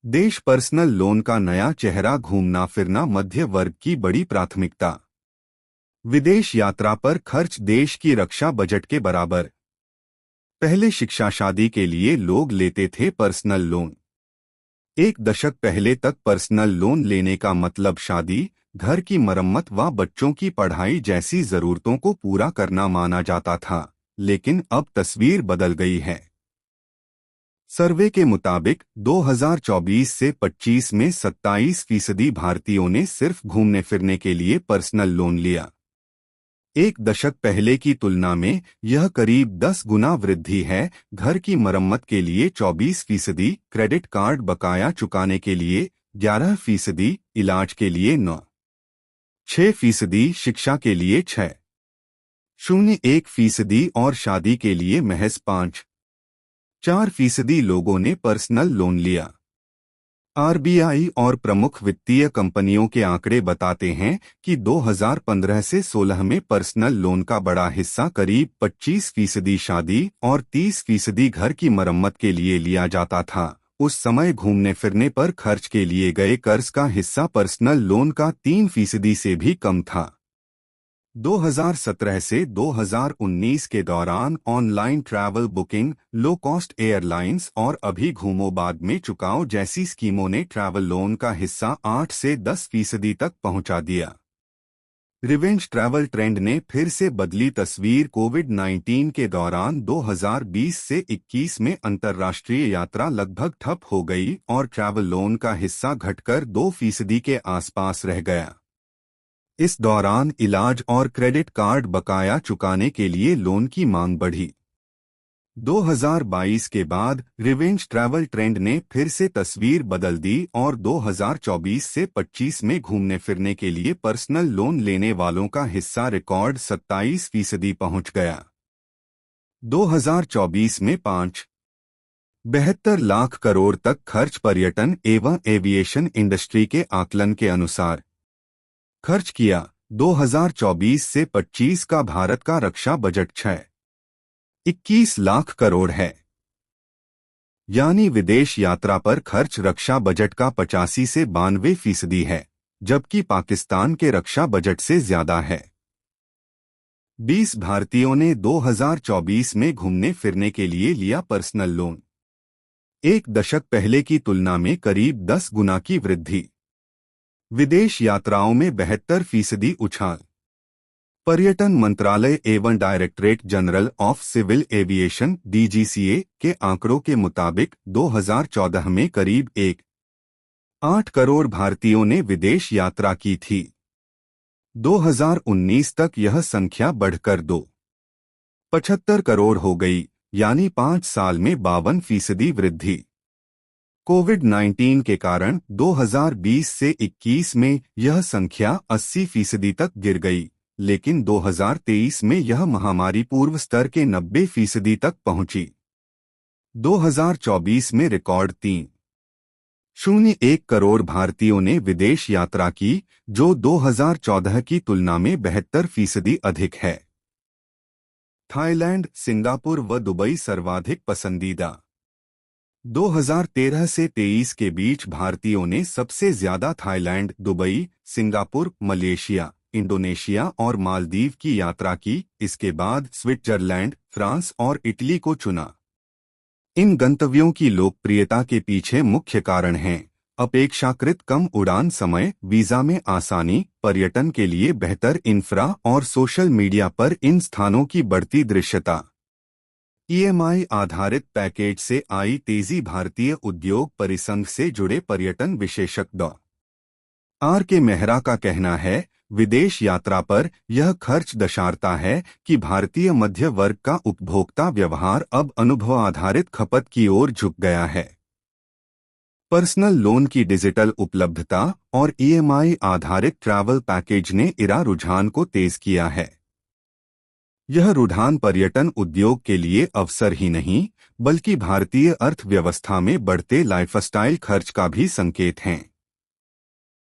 देश personal loan का नया चेहरा, घूमना फिरना मध्य वर्ग की बड़ी प्राथमिकता। विदेश यात्रा पर खर्च देश की रक्षा बजट के बराबर। पहले शिक्षा शादी के लिए लोग लेते थे पर्सनल लोन। एक दशक पहले तक पर्सनल लोन लेने का मतलब शादी, घर की मरम्मत व बच्चों की पढ़ाई जैसी जरूरतों को पूरा करना माना जाता था। लेकिन अब तस्वीर बदल गई है। सर्वे के मुताबिक 2024 से 25 में 27% भारतीयों ने सिर्फ घूमने फिरने के लिए पर्सनल लोन लिया। एक दशक पहले की तुलना में यह करीब 10 गुना वृद्धि है। घर की मरम्मत के लिए 24%, क्रेडिट कार्ड बकाया चुकाने के लिए 11%, इलाज के लिए 9.6%, शिक्षा के लिए 6.01% और शादी के लिए महज 5.4% लोगों ने पर्सनल लोन लिया। आरबीआई और प्रमुख वित्तीय कंपनियों के आंकड़े बताते हैं कि 2015 से 16 में पर्सनल लोन का बड़ा हिस्सा, करीब 25% शादी और 30% घर की मरम्मत के लिए लिया जाता था। उस समय घूमने फिरने पर खर्च के लिए गए कर्ज का हिस्सा पर्सनल लोन का 3% से भी कम था। 2017 से 2019 के दौरान online travel booking, low cost airlines और अभी घूमो बाद में चुकाओ जैसी स्कीमों ने ट्रैवल लोन का हिस्सा 8 से 10% तक पहुंचा दिया। रिवेंज ट्रैवल ट्रेंड ने फिर से बदली तस्वीर। कोविड-19 के दौरान 2020 से 21 में अंतर्राष्ट्रीय यात्रा लगभग ठप हो गई और ट्रैवल लोन का हिस्सा घटकर 2% के आसपास रह गया। इस दौरान इलाज और क्रेडिट कार्ड बकाया चुकाने के लिए लोन की मांग बढ़ी। 2022 के बाद रिवेंज ट्रैवल ट्रेंड ने फिर से तस्वीर बदल दी और 2024 से 25 में घूमने फिरने के लिए पर्सनल लोन लेने वालों का हिस्सा रिकॉर्ड 27% पहुंच गया। 2024 में 5.72 लाख करोड़ तक खर्च पर्यटन एवं एविएशन इंडस्ट्री के आकलन के अनुसार खर्च किया। 2024 से 25 का भारत का रक्षा बजट 6.21 लाख करोड़ है। यानी विदेश यात्रा पर खर्च रक्षा बजट का 85 से 92% है, जबकि पाकिस्तान के रक्षा बजट से ज्यादा है। 20 भारतीयों ने 2024 में घूमने फिरने के लिए लिया पर्सनल लोन। एक दशक पहले की तुलना में करीब 10 गुना की वृद्धि। विदेश यात्राओं में 72% उछाल। पर्यटन मंत्रालय एवं directorate general of civil aviation (DGCA) के आंकड़ों के मुताबिक 2014 में करीब 1.8 करोड़ भारतीयों ने विदेश यात्रा की थी। 2019 तक यह संख्या बढ़कर 2.75 करोड़ हो गई, यानी 5 साल में 52% वृद्धि। कोविड-19 के कारण 2020 से 21 में यह संख्या 80% तक गिर गई, लेकिन 2023 में यह महामारी पूर्व स्तर के 90% तक पहुंची। 2024 में रिकॉर्ड 3.01 करोड़ भारतीयों ने विदेश यात्रा की, जो 2014 की तुलना में 72% अधिक है। थाईलैंड, सिंगापुर व दुबई सर्वाधिक पसंदीदा। 2013 से 23 के बीच भारतीयों ने सबसे ज्यादा Thailand, Dubai, Singapore, Malaysia, Indonesia और मालदीव की यात्रा की। इसके बाद स्विट्जरलैंड, फ्रांस और इटली को चुना। इन गंतव्यों की लोकप्रियता के पीछे मुख्य कारण हैं: अपेक्षाकृत कम उड़ान समय, वीजा में आसानी, पर्यटन के लिए बेहतर इंफ्रा और सोशल मीडिया पर इन स्थानों की बढ़ती दृश्यता। EMI आधारित पैकेज से आई तेजी। भारतीय उद्योग परिसंघ से जुड़े पर्यटन विशेषज्ञ R.K. मेहरा का कहना है, विदेश यात्रा पर यह खर्च दर्शाता है कि भारतीय मध्य वर्ग का उपभोक्ता व्यवहार अब अनुभव आधारित खपत की ओर झुक गया है। पर्सनल लोन की डिजिटल उपलब्धता और EMI आधारित ट्रैवल पैकेज ने इरा रुझान को तेज किया है। यह रुझान पर्यटन उद्योग के लिए अवसर ही नहीं, बल्कि भारतीय अर्थव्यवस्था में बढ़ते लाइफस्टाइल खर्च का भी संकेत है।